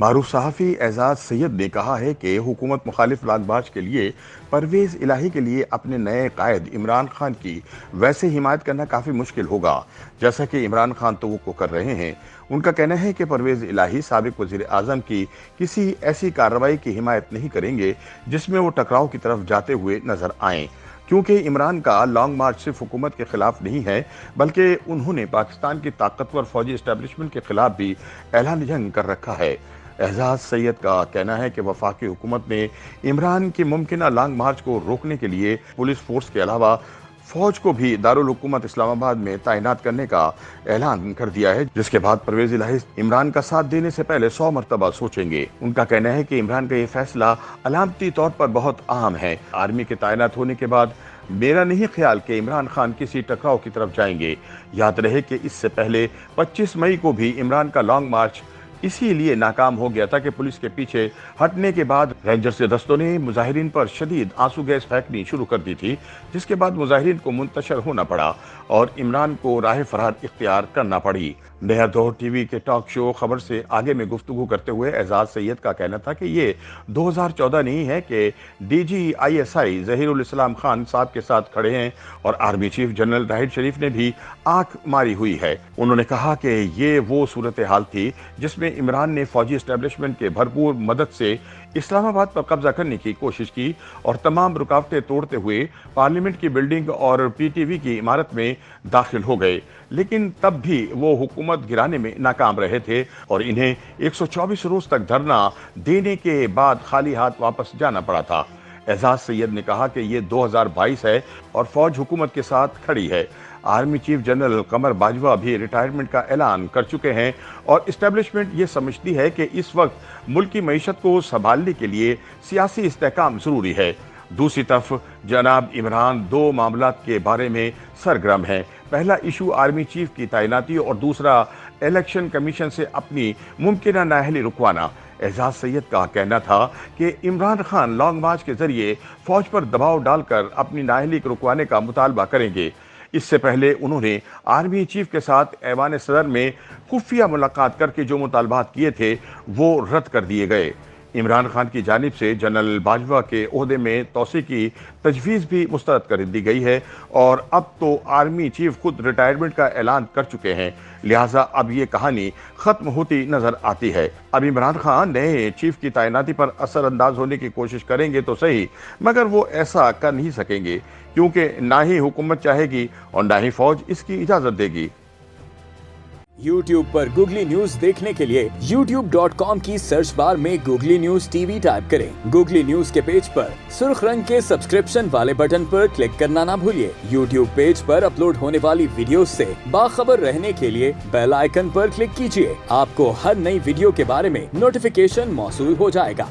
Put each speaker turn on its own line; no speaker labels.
معروف صحافی اعزاز سید نے کہا ہے کہ حکومت مخالف لانگ مارچ کے لیے پرویز الہی کے لیے اپنے نئے قائد عمران خان کی ویسے حمایت کرنا کافی مشکل ہوگا جیسا کہ عمران خان توقع کر رہے ہیں۔ ان کا کہنا ہے کہ پرویز الہی سابق وزیر اعظم کی کسی ایسی کارروائی کی حمایت نہیں کریں گے جس میں وہ ٹکراؤ کی طرف جاتے ہوئے نظر آئیں، کیونکہ عمران کا لانگ مارچ صرف حکومت کے خلاف نہیں ہے بلکہ انہوں نے پاکستان کی طاقتور فوجی اسٹیبلشمنٹ کے خلاف بھی اعلان جنگ کر رکھا ہے۔ اعزاز سید کا کہنا ہے کہ وفاقی حکومت نے عمران کی ممکنہ لانگ مارچ کو روکنے کے لیے پولیس فورس کے علاوہ فوج کو بھی دارالحکومت اسلام آباد میں تعینات کرنے کا اعلان کر دیا ہے، جس کے بعد پرویز الہی عمران کا ساتھ دینے سے پہلے 100 مرتبہ سوچیں گے۔ ان کا کہنا ہے کہ عمران کا یہ فیصلہ علامتی طور پر بہت اہم ہے۔ آرمی کے تعینات ہونے کے بعد میرا نہیں خیال کہ عمران خان کسی ٹکراؤ کی طرف جائیں گے۔ یاد رہے کہ اس سے پہلے 25 مئی کو بھی عمران کا لانگ مارچ اسی لیے ناکام ہو گیا تھا کہ پولیس کے پیچھے ہٹنے کے بعد رینجرز کے دستوں نے مظاہرین پر شدید آنسو گیس پھینکنی شروع کر دی تھی، جس کے بعد مظاہرین کو منتشر ہونا پڑا اور عمران کو راہ فرار اختیار کرنا پڑی۔ نیا دور ٹی وی کے ٹاک شو خبر سے آگے میں گفتگو کرتے ہوئے اعزاز سید کا کہنا تھا کہ یہ 2014 نہیں ہے کہ D G I S I Zaheer ul Islam Khan صاحب کے ساتھ کھڑے ہیں اور army chief general Raheel Sharif نے بھی آنکھ ماری ہوئی ہے۔ انہوں نے کہا کہ یہ وہ صورتحال تھی جس میں عمران نے فوجی اسٹیبلشمنٹ کے بھرپور مدد سے اسلام آباد پر قبضہ کرنے کی کوشش کی اور تمام رکاوٹیں توڑتے ہوئے پارلیمنٹ کی بلڈنگ اور پی ٹی وی کی عمارت میں داخل ہو گئے، لیکن تب بھی وہ حکومت گرانے میں ناکام رہے تھے اور انہیں 124 روز تک دھرنا دینے کے بعد خالی ہاتھ واپس جانا پڑا تھا۔ اعزاز سید نے کہا کہ یہ 2022 ہے اور فوج حکومت کے ساتھ کھڑی ہے۔ Army chief general Qamar Bajwa بھی ریٹائرمنٹ کا اعلان کر چکے ہیں اور اسٹیبلشمنٹ یہ سمجھتی ہے کہ اس وقت ملک کی معیشت کو سنبھالنے کے لیے سیاسی استحکام ضروری ہے۔ دوسری طرف جناب عمران دو معاملات کے بارے میں سرگرم ہیں۔ پہلا ایشو آرمی چیف کی تعیناتی اور دوسرا الیکشن کمیشن سے اپنی ممکنہ نااہلی رکوانا۔ اعزاز سید کا کہنا تھا کہ عمران خان لانگ مارچ کے ذریعے فوج پر دباؤ ڈال کر اپنی نااہلی رکوانے کا مطالبہ کریں گے۔ اس سے پہلے انہوں نے آرمی چیف کے ساتھ ایوان صدر میں خفیہ ملاقات کر کے جو مطالبات کیے تھے وہ رد کر دیے گئے۔ عمران خان کی جانب سے جنرل باجوہ کے عہدے میں توسیع کی تجویز بھی مسترد کر دی گئی ہے اور اب تو آرمی چیف خود ریٹائرمنٹ کا اعلان کر چکے ہیں، لہٰذا اب یہ کہانی ختم ہوتی نظر آتی ہے۔ اب عمران خان نئے چیف کی تعیناتی پر اثر انداز ہونے کی کوشش کریں گے تو صحیح، مگر وہ ایسا کر نہیں سکیں گے کیونکہ نہ ہی حکومت چاہے گی اور نہ ہی فوج اس کی اجازت دے گی۔
YouTube پر گوگلی نیوز دیکھنے کے لیے youtube.com کی سرچ بار میں googly news T V type کریں۔ گوگلی نیوز کے پیج پر سرخ رنگ کے سبسکرپشن والے بٹن پر کلک کرنا نہ بھولیے۔ YouTube پیج پر اپلوڈ ہونے والی ویڈیوز سے باخبر رہنے کے لیے بیل آئیکن پر کلک کیجیے۔ آپ کو ہر نئی ویڈیو کے بارے میں نوٹیفیکیشن موصول ہو جائے گا۔